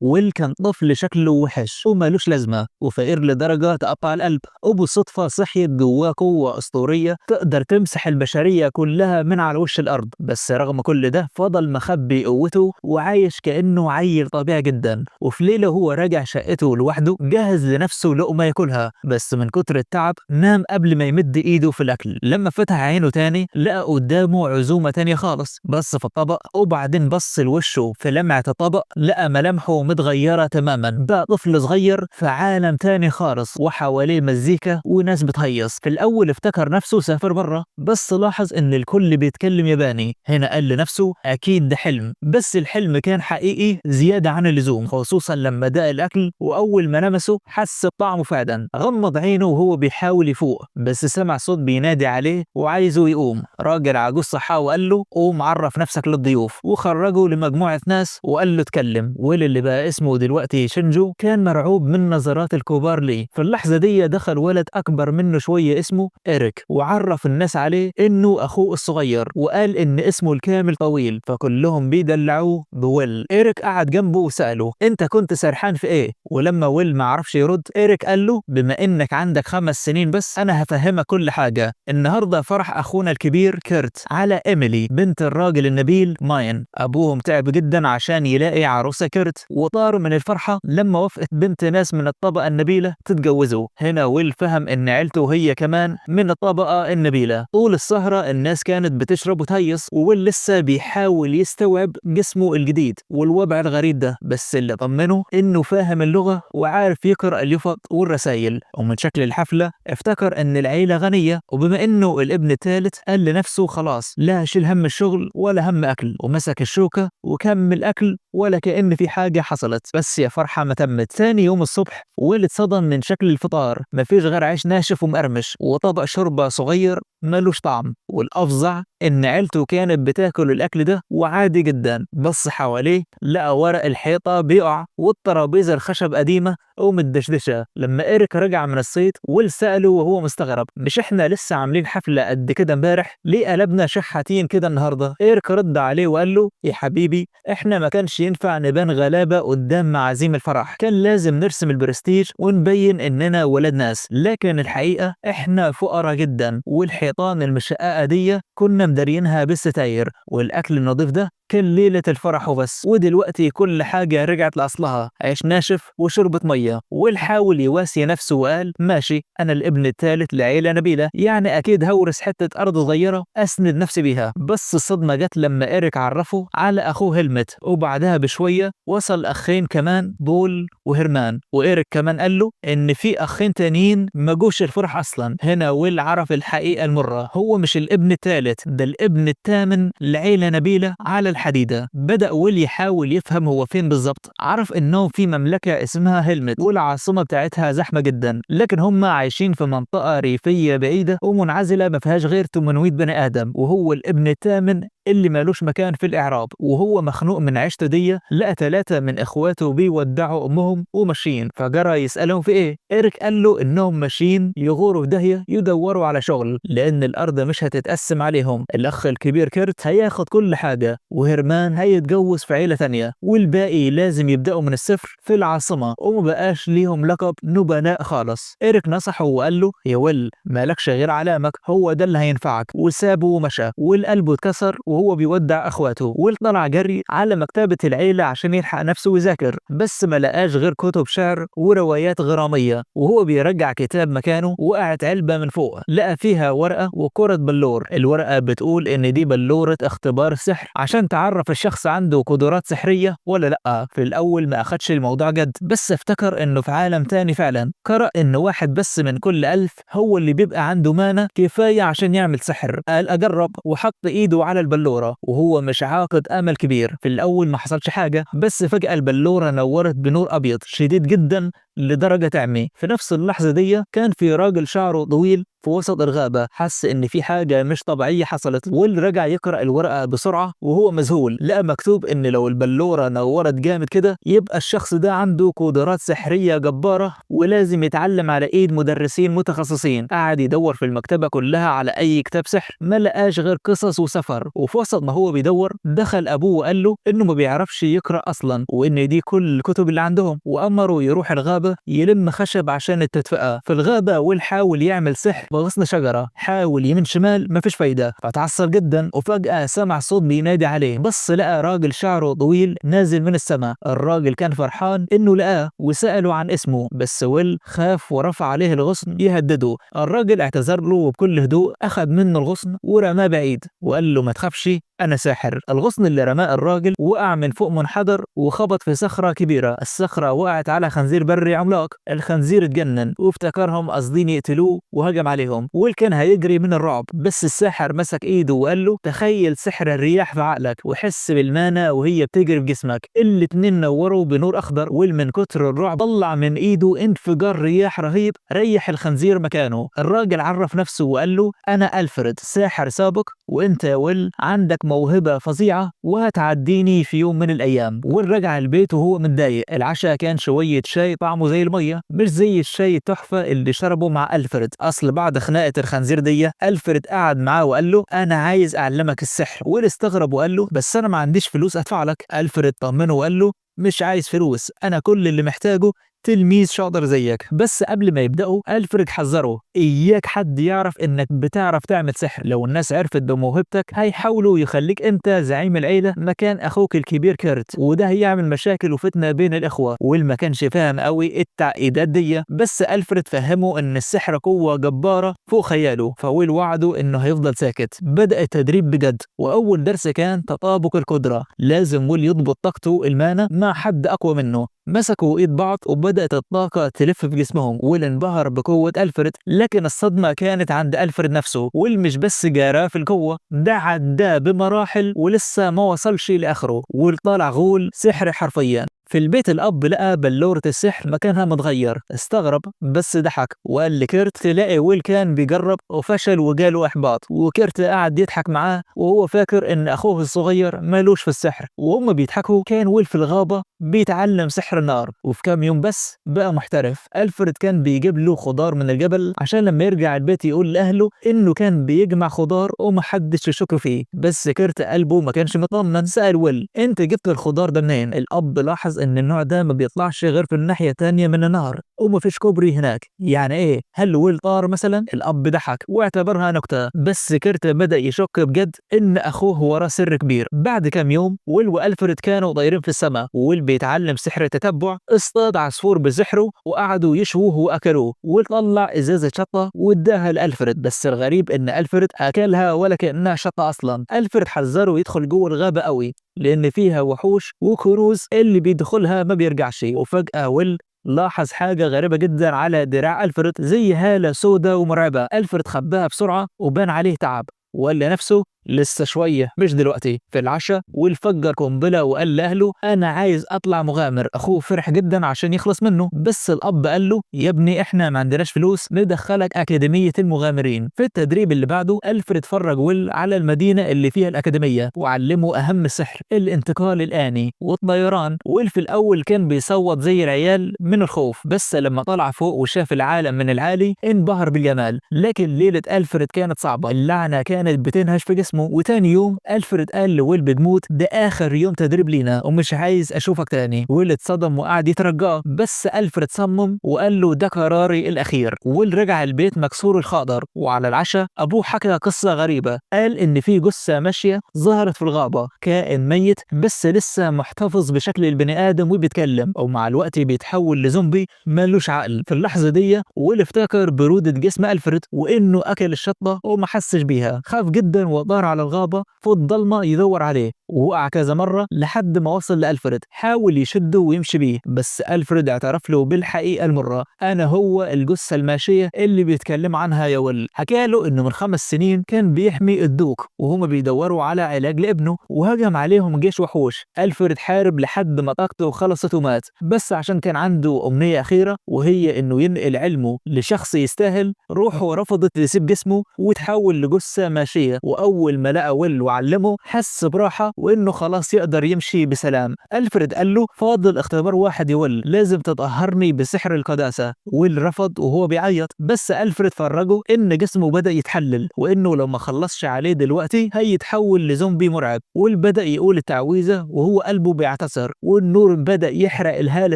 ويل كان طفل شكله وحش ومالوش لازمة وفقير لدرجة تقطع القلب، وبالصدفة صحيت جواه قوة أسطورية تقدر تمسح البشرية كلها من على وش الأرض. بس رغم كل ده فضل مخبي قوته وعايش كأنه عيل طبيعي جدا. وفي ليلة هو راجع شقته لوحده جهز لنفسه لقمة ياكلها، بس من كتر التعب نام قبل ما يمد إيده في الأكل. لما فتح عينه تاني لقى قدامه عزومة تانية خالص. بص في الطبق وبعدين بص لوشه في لمعة الطبق لقى ملامحه متغيرة تماما، بقى طفل صغير في عالم تاني خالص وحواليه مزيكا وناس بتهيص. في الأول افتكر نفسه سافر بره، بس لاحظ إن الكل بيتكلم ياباني. هنا قال لنفسه أكيد ده حلم، بس الحلم كان حقيقي زيادة عن اللزوم، خصوصا لما داق الأكل وأول ما لمسه حس بطعمه فعلا. غمض عينه وهو بيحاول يفوق، بس سمع صوت بينادي عليه وعايزه يقوم. راجل عجوز صحاه وقال له قوم عرف نفسك للضيوف، وخرجه لمجموعة ناس وقال له اتكلم. واللي بقى اسمه دلوقتي شينجو كان مرعوب من نظرات الكبار ليه. في اللحظة دي دخل ولد أكبر منه شوية اسمه إيريك وعرف الناس عليه إنه أخوه الصغير، وقال إن اسمه الكامل طويل، فكلهم بيدلعوه بويل. إيريك قعد جنبه وسأله أنت كنت سرحان في إيه؟ ولما ويل ما عرفش يرد إيريك قال له بما إنك عندك 5 سنين بس أنا هفهمك كل حاجة. النهاردة فرح أخونا الكبير كيرت على إيميلي بنت الراجل النبيل ماين. أبوهم تعب جدا عشان يلاقي عروسة كيرت وطاروا من الفرحة لما وافقت بنت ناس من الطبقة النبيلة تتجوزه. هنا ويل فهم إن عيلته هي كمان من الطبقة النبيلة. طول السهرة الناس كانت بتشرب وتهيص، وويل لسه بيحاول يستوعب جسمه الجديد والوضع الغريب ده، بس اللي طمنه إنه فاهم اللغة وعارف يقرأ اليافط والرسايل. ومن شكل الحفلة افتكر إن العيلة غنية، وبما إنه الابن الثالث قال لنفسه خلاص لا شيل هم الشغل ولا هم أكل، ومسك الشوكة وكمل أكل ولا كأن في حاجة حصلت. بس يا فرحة ما تمت. ثاني يوم الصبح ويل اتصدم من شكل الفطار، مفيش غير عيش ناشف ومقرمش وطبق شوربة صغير ملوش طعم. والأفظع إن عيلته كانت بتاكل الأكل ده وعادي جدا. بص حواليه لقى ورق الحيطة بيقع والترابيزة الخشب قديمة ومتدشدشة. لما إيريك رجع من الصيد ويل سأله وهو مستغرب مش إحنا لسه عاملين حفلة قد كده امبارح؟ ليه قلبنا شحاتين كده النهاردة؟ إيريك رد عليه وقال له يا حبيبي إحنا ما كانش ينفع نبان غلابة قدام معازيم الفرح، كان لازم نرسم البرستيج ونبين إننا ولاد ناس، لكن الحقيقة إحنا فقراء جدا، والحيطان المشققة دي كنا مدارينها بالستاير، والأكل النظيف ده كان ليلة الفرح وبس. ودلوقتي كل حاجة رجعت لأصلها، عيش ناشف وشربة مية. والحاول يواسي نفسه وقال ماشي أنا الابن الثالث لعيلة نبيلة، يعني أكيد هورث حتة أرض صغيرة أسند نفسي بيها. بس الصدمة جت لما إيريك عرفه على أخوه هيلمت، وبعدها بشوية وصل أخين كمان بول وهيرمان، وإيريك كمان قال له إن في أخين تانيين ما جوش الفرح أصلا. هنا ويل عرف الحقيقة المرة، هو مش الابن الثالث، ده الابن الثامن لعيلة نبيلة على الحديدة. بدأ ويل يحاول يفهم هو فين بالظبط. عرف إنه في مملكة اسمها هيلمت والعاصمة بتاعتها زحمة جدا، لكن هم عايشين في منطقة ريفية بعيدة ومنعزلة ما فيهاش غير 800 بني آدم، وهو الابن الثامن اللي مالوش مكان في الإعراب. وهو مخنوق من عيشته دي لقى 3 من إخواته بيودعوا أمهم وماشيين، فجرى يسألهم في إيه. إيريك قال له إنهم ماشيين يغوروا في داهية يدوروا على شغل، لأن الأرض مش هتتقسم عليهم. الأخ الكبير كيرت هياخد كل حاجة، وهيرمان هيتجوز في عيلة تانية، والباقي لازم يبدأوا من الصفر في العاصمة ومبقاش ليهم لقب نبلاء خالص. إيريك نصحه وقال له يا ويل مالكش غير علامك، هو ده اللي هينفعك، وسابه ومشى. والقلب اتكسر وهو بيودع اخواته. ويل طلع جري على مكتبة العيلة عشان يلحق نفسه ويذاكر، بس ما لقاش غير كتب شعر وروايات غرامية. وهو بيرجع كتاب مكانه وقعت علبة من فوق لقى فيها ورقة وكرة بلور. الورقة بتقول ان دي بلورة اختبار سحر عشان تعرف الشخص عنده قدرات سحرية ولا لأ. في الأول ما أخدش الموضوع جد، بس افتكر انه في عالم تاني فعلا. قرأ ان واحد بس من كل 1000 هو اللي بيبقى عنده مانع كفاية عشان يعمل سحر. قال أجرب وحط ايده على البلورة، وهو مش عاقد امل كبير. في الاول ما حصلش حاجه، بس فجاه البلوره نورت بنور ابيض شديد جدا لدرجه تعمي. في نفس اللحظه دي كان في راجل شعره طويل في وسط الغابة حس إن في حاجة مش طبيعية حصلت. ويل رجع يقرأ الورقة بسرعة وهو مذهول، لقى مكتوب إن لو البلورة نورت جامد كده يبقى الشخص ده عنده قدرات سحرية جبارة ولازم يتعلم على إيد مدرسين متخصصين. قعد يدور في المكتبة كلها على أي كتاب سحر، ما لقاش غير قصص وسفر. وفي وسط ما هو بيدور دخل أبوه وقال له إنه ما بيعرفش يقرأ أصلا وإن دي كل الكتب اللي عندهم، وأمره يروح الغابة يلم خشب عشان التدفئة. في الغابة ويل حاول يعمل سحر بغصن شجرة، حاول يمين شمال مفيش فايدة، فتعصب جدا. وفجأة سمع صوت بينادي عليه، بص لقى راجل شعره طويل نازل من السماء. الراجل كان فرحان إنه لقاه وسأله عن اسمه، بس ويل خاف ورفع عليه الغصن يهدده. الراجل اعتذر له وبكل هدوء أخذ منه الغصن ورماه بعيد وقال له ما تخافش أنا ساحر. الغصن اللي رماه الراجل وقع من فوق منحدر وخبط في صخرة كبيرة. الصخرة وقعت على خنزير بري عملاق. الخنزير اتجنن وافتكرهم قاصدين يقتلوه وهجم عليهم. ويل كان هيجري من الرعب، بس الساحر مسك ايده وقال له تخيل سحر الرياح في عقلك وحس بالمانا وهي بتجري في جسمك. الاتنين نوروا بنور اخضر. ويل من كتر الرعب طلع من ايده انفجار رياح رهيب ريح الخنزير مكانه. الراجل عرف نفسه وقال له انا ألفريد ساحر سابق، وانت يا ويل عندك موهبة فظيعة وهتعديني في يوم من الأيام. ويل رجع البيت وهو متضايق. العشاء كان شوية شاي طعمه زي المية، مش زي الشاي التحفة اللي شربه مع ألفريد. أصل بعد خناقة الخنزير دي ألفريد قعد معاه وقال له أنا عايز أعلمك السحر. ويل استغرب وقال له بس أنا ما عنديش فلوس أدفع لك. ألفريد طمنه وقال له مش عايز فلوس، أنا كل اللي محتاجه تلميذ شاطر زيك. بس قبل ما يبدأوا ألفريد حذره إياك حد يعرف إنك بتعرف تعمل سحر، لو الناس عرفت بموهبتك هيحاولوا يخليك أنت زعيم العيلة مكان أخوك الكبير كيرت، وده هيعمل مشاكل وفتنة بين الإخوة. ويل ما كانش فاهم قوي التعقيدات دي، بس ألفريد فهمه إن السحر قوة جبارة فوق خياله، فويل وعده إنه هيفضل ساكت. بدأ التدريب بجد، وأول درس كان تطابق القدرة. لازم ويل يضبط طاقته المانا مع حد أقوى منه. مسكوا ايد بعض وبدأت الطاقة تلف في جسمهم. ويل انبهر بقوة ألفريد، لكن الصدمة كانت عند ألفريد نفسه. ويل مش بس جاراه في القوة، ده عداه بمراحل ولسه ما وصلش لآخره. ويل طالع غول سحر حرفيا. في البيت الأب لقى بلورة السحر مكانها متغير، استغرب بس ضحك وقال لكيرت تلاقي ويل كان بيجرب وفشل وجاله إحباط. وكيرت قعد يضحك معاه وهو فاكر إن أخوه الصغير مالوش في السحر. وهم بيضحكوا كان ويل في الغابة بيتعلم سحر النار، وفي كام يوم بس بقى محترف. ألفريد كان بيجيب له خضار من الجبل عشان لما يرجع البيت يقول لأهله إنه كان بيجمع خضار ومحدش يشك فيه. بس كيرت قلبه ما كانش مطمن، سأل ويل أنت جبت الخضار ده منين؟ الأب لاحظ إن النوع ده ما بيطلعش غير في الناحية التانية من النهر ومفيش كوبري هناك. يعني إيه؟ هل ويل طار مثلا؟ الأب ضحك واعتبرها نكتة، بس كيرت بدأ يشك بجد إن أخوه وراه سر كبير. بعد كام يوم ويل وألفريد كانوا طايرين في السماء، وويل بيتعلم سحر التتبع. اصطاد عصفور بسحره وقعدوا يشووه واكلوه. وطلع ازازه شطه واداها لألفريد، بس الغريب ان ألفريد اكلها ولا كانها شطه اصلا. ألفريد حذره يدخل جوه الغابه قوي لان فيها وحوش وكنوز اللي بيدخلها ما بيرجعش. وفجاه ويل لاحظ حاجة غريبة جدا على دراع ألفريد، زي هالة سودة ومرعبة. ألفريد خباها بسرعة وبان عليه تعب وقال لنفسه لسه شوية مش دلوقتي. في العشاء ويل فجر قنبلة وقال لأهله أنا عايز أطلع مغامر. أخوه فرح جدا عشان يخلص منه، بس الأب قال له يا ابني إحنا ما عندناش فلوس ندخلك أكاديمية المغامرين. في التدريب اللي بعده ألفريد فرج ويل على المدينة اللي فيها الأكاديمية وعلمه أهم سحر الانتقال الآني والطيران. ويل في الأول كان بيصوت زي العيال من الخوف، بس لما طلع فوق وشاف العالم من العالي انبهر بالجمال. لكن ليلة ألفريد كانت صعبة، اللعنة كانت بتنهش في جسمه. وتاني يوم ألفريد قال لويل بتموت، ده آخر يوم تدريب لينا ومش عايز أشوفك تاني. ويل اتصدم وقعد يترجاه، بس ألفريد صمم وقال له ده قراري الأخير. ويل رجع البيت مكسور الخاطر، وعلى العشاء أبوه حكى قصة غريبة. قال إن في جثة ماشية ظهرت في الغابة، كائن ميت بس لسه محتفظ بشكل البني آدم وبيتكلم، ومع الوقت بيتحول لزومبي مالوش عقل. في اللحظة دي ويل افتكر برودة جسم ألفريد وإنه أكل الشطة وما حسش بيها. خاف جدا وطار على الغابة في الضلمة يدور عليه، ووقع كذا مرة لحد ما وصل لألفريد، حاول يشده ويمشي بيه، بس ألفريد اعترف له بالحقيقة المرة: أنا هو الجثة الماشية اللي بيتكلم عنها يا ويل. حكى له إنه من 5 سنين كان بيحمي الدوك وهما بيدوروا على علاج لابنه، وهجم عليهم جيش وحوش. ألفريد حارب لحد ما طاقته خلصت ومات، بس عشان كان عنده أمنية أخيرة وهي إنه ينقل علمه لشخص يستاهل. روحه رفضت تسيب جسمه وتحول لجثة ماشية، وأول ما لقى ويل وعلمه حس براحة وإنه خلاص يقدر يمشي بسلام. ألفريد قال له: فاضل اختبار واحد يا ويل، لازم تطهرني بسحر القداسة. ويل رفض وهو بيعيط، بس ألفريد فرجه إن جسمه بدأ يتحلل وإنه لو ما خلصش عليه دلوقتي هيتحول لزومبي مرعب. ويل بدأ يقول التعويذة وهو قلبه بيعتصر، والنور بدأ يحرق الهالة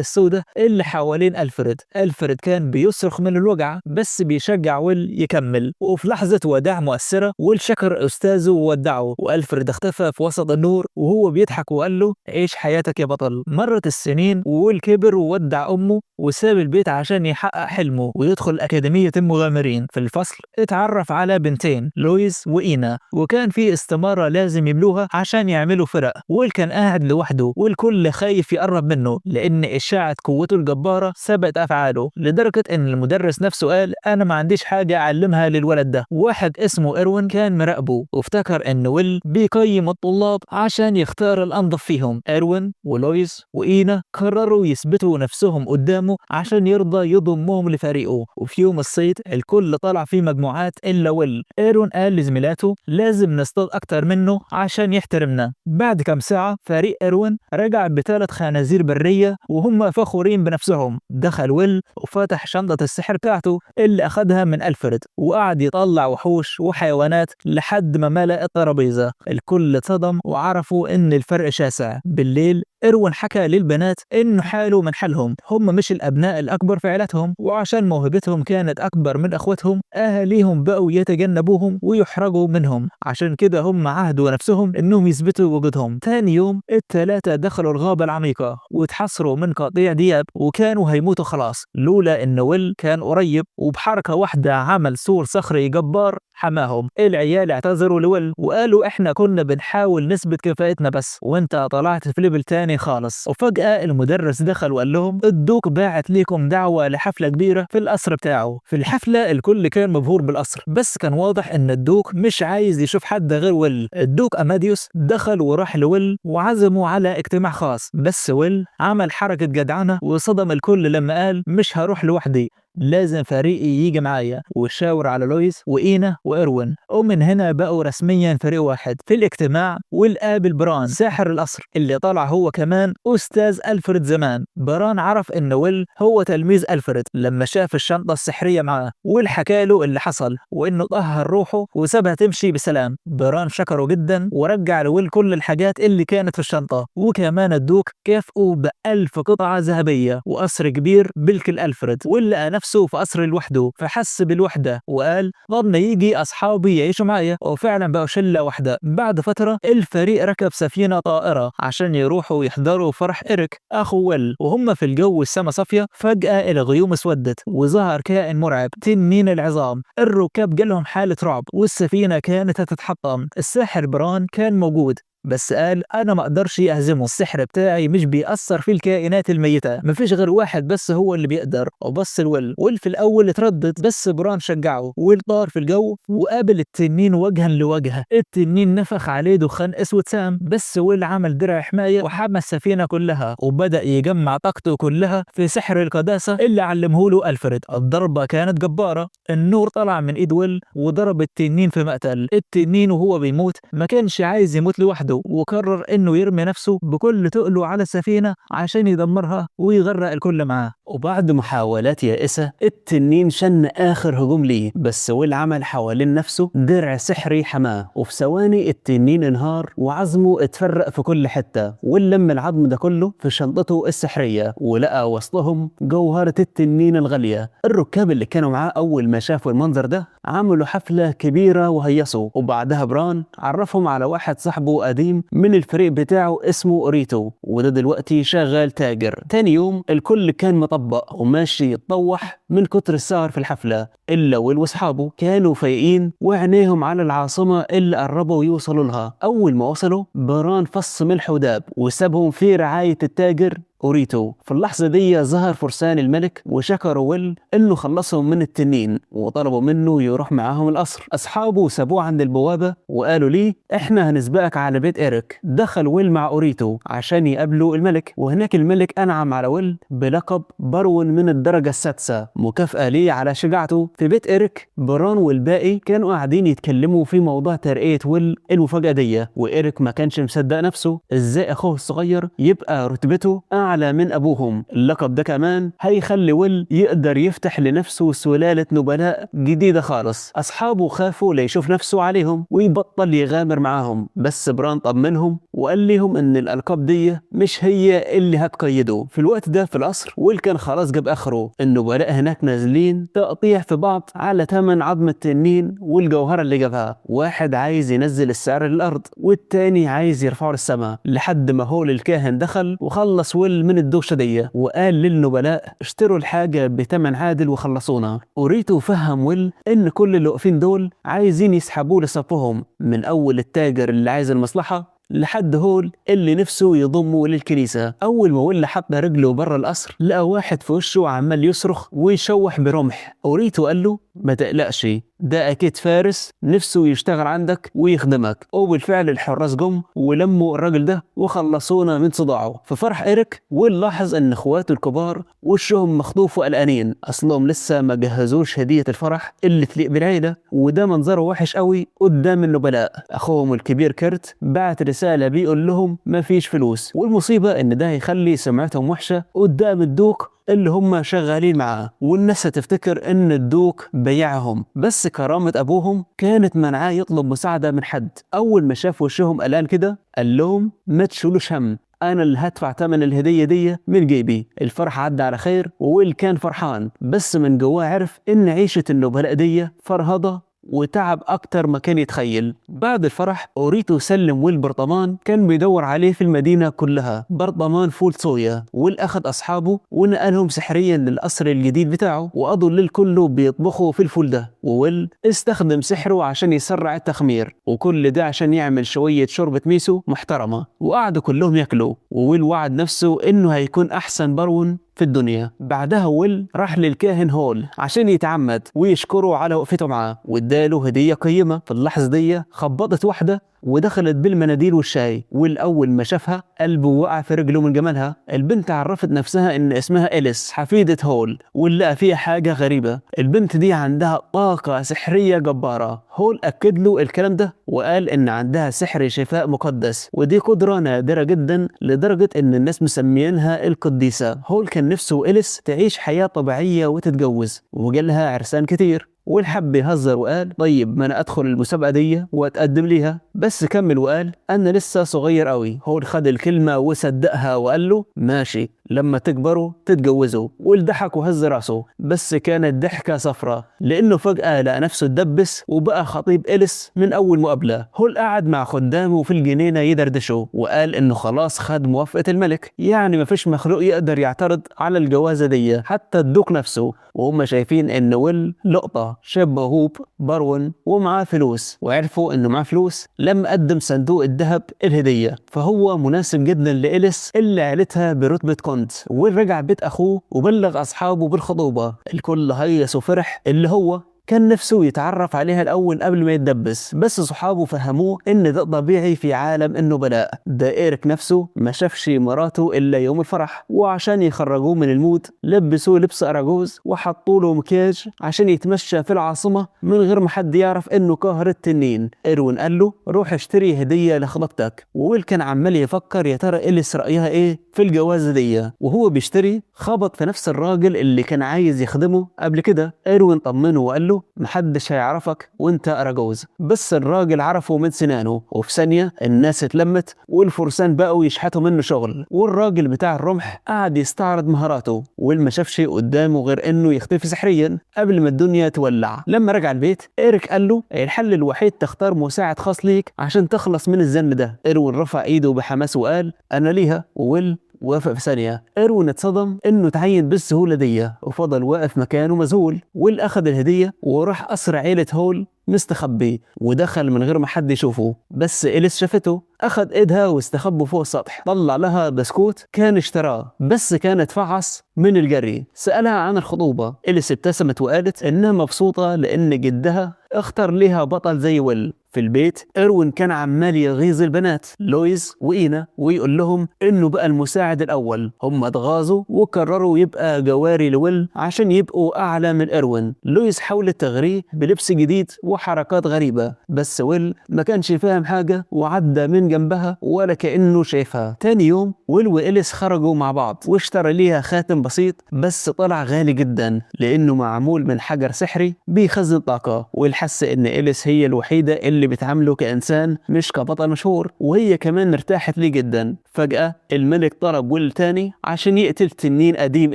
السوداء اللي حوالين ألفريد. ألفريد كان بيصرخ من الوجع بس بيشجع ويل يكمل. وفي لحظة وداع مؤثرة ويل شكر أستاذه وودعه، وألفريد اختفى في وسط النور وهو بيضحك وقال له: عيش حياتك يا بطل. مرت السنين وويل كبر وودع أمه وساب البيت عشان يحقق حلمه ويدخل أكاديمية المغامرين. في الفصل اتعرف على بنتين، لويس وإينا، وكان في استمارة لازم يملوها عشان يعملوا فرق. ويل كان قاعد لوحده والكل خايف يقرب منه لأن إشاعة قوته الجبارة سبقت أفعاله، لدرجة إن المدرس نفسه قال: أنا ما عنديش حاجة أعلمها للولد ده. واحد اسمه إيروين كان مراقبه وافتكر إن ويل بيقيم الطلاب عشان يختار الأنظف فيهم. إيروين ولويس وإينا قرروا يثبتوا نفسهم قدامه عشان يرضى يضمهم لفريقه. وفي يوم الصيد الكل طلع في مجموعات إلا ويل. إيروين قال لزميلاته: لازم نصطاد أكتر منه عشان يحترمنا. بعد كام ساعة فريق إيروين رجع ب3 خنازير برية وهم فخورين بنفسهم. دخل ويل وفتح شنطة السحر بتاعته اللي أخدها من ألفريد وقعد يطلع وحوش وحيوانات لحد ما ملأ الترابيزة. الكل اتصدم وعرفوا إن الفرق شاسع. بالليل إيروين حكى للبنات إنه حاله من حالهم، هم مش الأبناء الأكبر في عيلتهم، وعشان موهبتهم كانت أكبر من أخوتهم أهاليهم بقوا يتجنبوهم ويحرجوا منهم، عشان كده هم عهدوا نفسهم إنهم يثبتوا وجودهم. تاني يوم ال3 دخلوا الغابة العميقة واتحصروا من قطيع دياب وكانوا هيموتوا خلاص، لولا إن ويل كان قريب وبحركة واحدة عمل سور صخري جبار حماهم. العيال اعتذروا لويل وقالوا: إحنا كنا بنحاول نثبت كفاءتنا بس، وأنت طلعت في ليفل تاني خالص. وفجأة المدرس دخل وقال لهم: الدوك باعت ليكم دعوة لحفلة كبيرة في القصر بتاعه. في الحفلة الكل كان مبهور بالقصر، بس كان واضح إن الدوك مش عايز يشوف حد غير ويل. الدوك أماديوس دخل وراح لويل وعزموا على اجتماع خاص، بس ويل عمل حركة جدعنة وصدم الكل لما قال: مش هروح لوحدي، لازم فريقي يجي معايا. وشاور على لويس وإينا وإيروين، ومن هنا بقوا رسميا فريق واحد. في الاجتماع ويل قابل بران ساحر القصر اللي طلع هو كمان أستاذ ألفريد زمان. بران عرف إن ويل هو تلميذ ألفريد لما شاف الشنطة السحرية معاه. ويل حكى له اللي حصل وإنه طهر روحه وسابها تمشي بسلام. بران شكره جدا ورجع لويل كل الحاجات اللي كانت في الشنطة، وكمان الدوك كافئه ب1000 قطعة ذهبية وقصر كبير بالكل ألفريد. ويل لقى نفسه في قصر لوحده فحس بالوحدة وقال: ظن يجي أصحابي يعيشوا معايا. وفعلا بقوا شلة واحدة. بعد فترة الفريق ركب سفينة طائرة عشان يروحوا يحضروا فرح إريك أخو ويل. وهم في الجو السما صافية فجأة الغيوم اسودت وظهر كائن مرعب، تنين العظام. الركاب جالهم حالة رعب والسفينة كانت هتتحطم. الساحر بران كان موجود بس قال: انا ما اقدرش اهزمه، السحر بتاعي مش بيأثر في الكائنات الميتة، مفيش غير واحد بس هو اللي بيقدر. وبص لويل، ويل في الاول اتردد بس بران شجعه. ويل طار في الجو وقابل التنين وجها لوجه. التنين نفخ عليه دخان اسود سام، بس ويل عمل درع حماية وحمى السفينة كلها وبدأ يجمع طاقته كلها في سحر القداسة اللي علمه له ألفريد. الضربة كانت جبارة، النور طلع من ايد ويل وضرب التنين في مقتل. التنين وهو بيموت ما كانش عايز يموت لوحده وقرر انه يرمي نفسه بكل تقله على السفينة عشان يدمرها ويغرق الكل معاه. وبعد محاولات يائسة التنين شن اخر هجوم ليه، بس ويل عمل حوالين نفسه درع سحري حماه، وفي ثواني التنين انهار وعظمه اتفرق في كل حتة. ويل لم العظم ده كله في شنطته السحرية ولقى وسطهم جوهرة التنين الغالية. الركاب اللي كانوا معاه اول ما شافوا المنظر ده عملوا حفلة كبيرة وهيصوا، وبعدها بران عرفهم على واحد صاحبه قديم من الفريق بتاعه اسمه ريتو، وده دلوقتي شغال تاجر. تاني يوم الكل كان مطبق مطبق وماشي يتطوح من كتر السهر في الحفلة. إلا ويل واصحابه كانوا فايقين وعينيهم على العاصمة اللي قربوا يوصلوا لها. أول ما وصلوا بران فص ملح وداب وسابهم في رعاية التاجر أوريتو. في اللحظة دي ظهر فرسان الملك وشكروا ويل إنه خلصهم من التنين وطلبوا منه يروح معاهم القصر. أصحابه سابوه عند البوابة وقالوا ليه إحنا هنسبقك على بيت إيريك. دخل ويل مع أوريتو عشان يقابلوا الملك، وهناك الملك أنعم على ويل بلقب برون من الدرجة السادسة مكافأة ليه على شجاعته. في بيت إيريك بران والباقي كانوا قاعدين يتكلموا في موضوع ترقية ويل المفاجأة دي، وإيريك ما كانش مصدق نفسه إزاي أخوه الصغير يبقى رتبته أعلى من أبوهم. اللقب ده كمان هيخلي ويل يقدر يفتح لنفسه سلالة نبلاء جديدة خالص. أصحابه خافوا ليشوف نفسه عليهم ويبطل يغامر معاهم، بس بران طمنهم وقال لهم إن الألقاب دي مش هي اللي هتقيده. في الوقت ده في القصر ويل كان خلاص جاب آخره. النبلاء هناك نازلين تقطيع في بعض على تمن عظم التنين والجوهرة اللي جابها. واحد عايز ينزل السعر للأرض والتاني عايز يرفعه للسماء، لحد ما هول الكاهن دخل وخلص ويل من الدوشة دي وقال للنبلاء اشتروا الحاجة بتمن عادل وخلصونا. أوريتو فهم ويل إن كل اللي واقفين دول عايزين يسحبوه لصفهم، من أول التاجر اللي عايز المصلحة لحد هول اللي نفسه يضمه للكنيسة. أول ما ويل حط رجله برا القصر لقى واحد في وشه عمال يصرخ ويشوح برمح. أوريتو قال له ما تقلقش، ده أكيد فارس نفسه يشتغل عندك ويخدمك. وبالفعل الحراس جم ولموا الراجل ده وخلصونا من صداعه. في فرح إيريك ويل لاحظ إن إخواته الكبار وشهم مخطوف وقلقانين، أصلهم لسه ما جهزوش هدية الفرح اللي تليق بالعيلة، وده منظره وحش قوي قدام النبلاء. أخوهم الكبير كيرت بعت رسالة بيقول لهم ما فيش فلوس، والمصيبة إن ده هيخلي سمعتهم وحشة قدام الدوق اللي هم شغالين معاه، والناس هتفتكر ان الدوق بيعهم. بس كرامة ابوهم كانت منعاه يطلب مساعدة من حد. اول ما شاف وشهم قلقان كده قال لهم ما تشيلوش هم، انا اللي هدفع ثمن الهدية دي من جيبي. الفرح عدى على خير وويل كان فرحان، بس من جواه عرف ان عيشة النبلاء دي فرهضة وتعب أكتر ما كان يتخيل. بعد الفرح أوريتو سلم ويل برطمان كان بيدور عليه في المدينة كلها، برطمان فول صويا. ويل أخذ أصحابه ونقلهم سحريا للقصر الجديد بتاعه، وقضوا الليل كله بيطبخوا في الفول ده. وويل استخدم سحره عشان يسرع التخمير، وكل ده عشان يعمل شوية شوربة ميسو محترمة. وقعدوا كلهم ياكلوا، وويل وعد نفسه إنه هيكون أحسن برون في الدنيا. بعدها ويل راح للكاهن هول عشان يتعمد ويشكره على وقفته معاه، واداله هدية قيمة. في اللحظة دي خبطت واحدة ودخلت بالمناديل والشاي. والأول ما شافها قلبه وقع في رجله من جمالها. البنت عرفت نفسها إن اسمها إليس حفيدة هول، ولقى فيها حاجة غريبة، البنت دي عندها طاقة سحرية جبارة. هول أكد له الكلام ده وقال إن عندها سحر شفاء مقدس، ودي قدرة نادرة جدا لدرجة إن الناس مسميينها القديسة. هول كان نفسه إليس تعيش حياة طبيعية وتتجوز، وجالها عرسان كتير. والحب يهزر وقال طيب ما انا ادخل المسابقه دي واتقدم ليها، بس كمل وقال انا لسه صغير قوي. هو خد الكلمه وصدقها وقال له ماشي لما تكبروا تتجوزوا. والضحك وهز راسه، بس كانت ضحكه صفرة لانه فجاه لقى نفسه اتدبس وبقى خطيب إليس من اول مقابله. هول قعد مع خدامه في الجنينه يدردشوا وقال انه خلاص خد موافقه الملك، يعني مفيش مخلوق يقدر يعترض على الجوازه دي حتى الدوق نفسه. وهم شايفين ان ويل لقطه شبه هوب برون ومعاه فلوس، وعرفوا انه معاه فلوس لما قدم صندوق الذهب الهديه، فهو مناسب جدا لإليس اللي عيلتها برتبه كونت. ورجع بيت اخوه وبلغ اصحابه بالخطوبه. الكل هيص وفرح، اللي هو كان نفسه يتعرف عليها الأول قبل ما يتدبس، بس صحابه فهموه إن ده طبيعي في عالم النبلاء. ده إيريك نفسه ما شافش مراته إلا يوم الفرح، وعشان يخرجوه من المود لبسوه لبس أراجوز وحطوا له مكياج عشان يتمشى في العاصمة من غير ما حد يعرف إنه قاهر التنين. إيروين قال له روح اشتري هدية لخطيبتك، وويل كان عمال يفكر يا ترى إليس رأيها إيه في الجوازة دي. وهو بيشتري خبط في نفس الراجل اللي كان عايز يخدمه قبل كده. إيروين طمنه وقال له محدش هيعرفك وانت أراجوز، بس الراجل عرفه من سنانه. وفي ثانية الناس اتلمت والفرسان بقوا يشحتوا منه شغل، والراجل بتاع الرمح قعد يستعرض مهاراته. والما شافش قدامه غير انه يختفي سحريا قبل ما الدنيا تولع. لما رجع البيت إيريك قال له الحل الوحيد تختار مساعد خاص ليك عشان تخلص من الزن ده. إيروين رفع ايده بحماس وقال انا ليها. وويل وافق في ثانية. إيروين اتصدم إنه تعين بالسهولة دي وفضل واقف مكانه مذهول. ويل أخذ الهدية وراح قصر عيلة هول مستخبي ودخل من غير ما حد يشوفه، بس إليس شافته، أخذ إيدها واستخبوا فوق السطح، طلع لها بسكوت كان اشتراه بس كانت فعص من الجري. سألها عن الخطوبة، إليس ابتسمت وقالت إنها مبسوطة لأن جدها اختار ليها بطل زي ويل. في البيت إيروين كان عمال يغيظ البنات لويز وإينا ويقول لهم إنه بقى المساعد الأول. هم اتغاظوا وقرروا يبقى جواري لويل عشان يبقوا أعلى من إيروين. لويز حاولت تغريه بلبس جديد وحركات غريبة، بس ويل ما كانش فاهم حاجة وعدى من جنبها ولا كأنه شايفها. تاني يوم ويل وإليس خرجوا مع بعض واشترى ليها خاتم بسيط بس طلع غالي جدا لأنه معمول من حجر سحري بيخزن طاقة. ويل حس إن إليس هي الوحيدة اللي بتعامله كإنسان مش كبطل مشهور، وهي كمان ارتاحت ليه جدا. فجأة الملك طلب ويل تاني عشان يقتل تنين قديم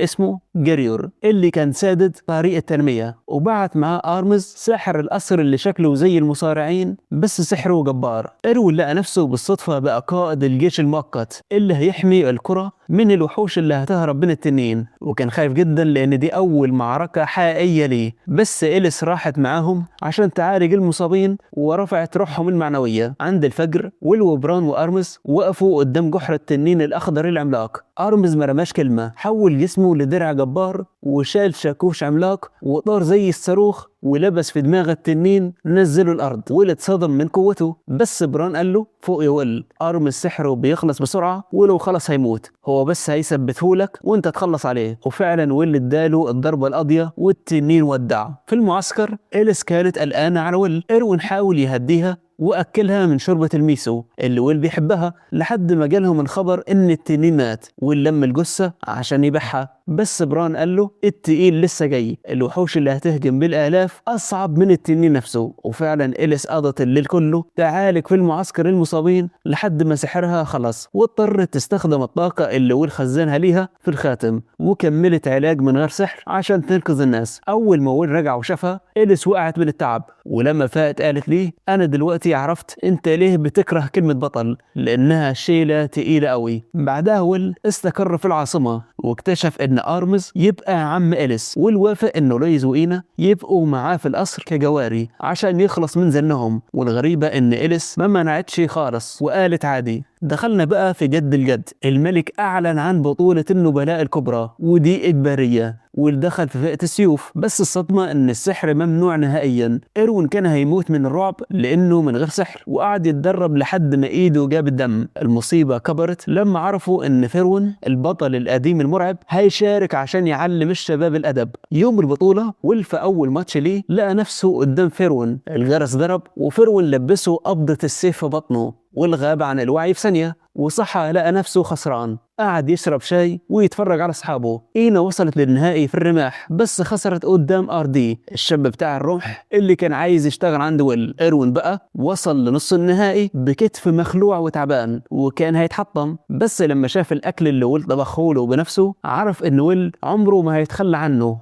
اسمه جريور اللي كان سادد طريق التنمية، وبعت معاه أرمز ساحر القصر اللي شكله زي المصارعين بس سحره جبار. إيروين لقى نفسه بالصدفة بقى قائد الجيش المؤقت اللي هيحمي القرى من الوحوش اللي هتهرب من التنين، وكان خايف جدا لأن دي أول معركة حقيقية ليه. بس إليس راحت معاهم عشان تعالج المصابين ورفعت روحهم المعنوية. عند الفجر ويل وبران وأرمز وقفوا قدام جحر التنين الأخضر العملاق. أرمز ما رماش كلمة، حول جسمه لدرع جبار وشال شاكوش عملاق وطار زي الصاروخ ولبس في دماغ التنين نزله الأرض. ويل اتصدم من قوته، بس بران قال له فوق يا ويل، أرمز سحره بيخلص بسرعة ولو خلص هيموت، هو بس هيثبتهولك وانت تخلص عليه. وفعلا ويل اداله الضربة القاضية والتنين ودع. في المعسكر إليس كانت قلقانة على ويل. إيروين حاول يهديها وأكلها من شوربة الميسو اللي ويل بيحبها لحد ما جالهم الخبر إن التنين مات. ويل لم الجثة عشان يبيعها، بس بران قال له التقيل لسه جاي، الوحوش اللي هتهجم بالآلاف أصعب من التنين نفسه. وفعلا إليس قضت الليل كله تعالج في المعسكر المصابين لحد ما سحرها خلص، واضطرت تستخدم الطاقة اللي ويل خزنها ليها في الخاتم وكملت علاج من غير سحر عشان تنقذ الناس. أول ما ويل رجع وشافها إليس وقعت من التعب، ولما فاقت قالت ليه أنا دلوقتي عرفت انت ليه بتكره كلمة بطل، لأنها شيلة تقيلة قوي. بعدها ويل استقر في العاصمة واكتشف ان أرمز يبقى عم إليس، والوافق انه لويز وإينا يبقوا معاه في القصر كجواري عشان يخلص من زنهم. والغريبة ان إليس ما منعتش خالص وقالت عادي. دخلنا بقى في جد الجد. الملك أعلن عن بطولة النبلاء الكبرى ودي إجبارية، ودخل في فئة السيوف، بس الصدمة ان السحر ممنوع نهائيا. إيروين كان هيموت من الرعب لانه من غير سحر، وقعد يتدرب لحد ما ايده جاب الدم. المصيبة كبرت لما عرفوا ان فيرون البطل القديم المرعب هيشارك عشان يعلم الشباب الادب. يوم البطولة ويل في اول ماتش ليه لقى نفسه قدام فيرون، الجرس ضرب وفيرون لبسه قبضة السيف في بطنه والغاب عن الوعي في ثانية، وصحى لقى نفسه خسران. قعد يشرب شاي ويتفرج على اصحابه. إينا وصلت للنهائي في الرماح بس خسرت قدام RD الشاب بتاع الرمح اللي كان عايز يشتغل عند ويل. إيروين بقى وصل لنص النهائي بكتف مخلوع وتعبان وكان هيتحطم، بس لما شاف الاكل اللي ويل طبخه له بنفسه عرف ان ويل عمره ما هيتخلى عنه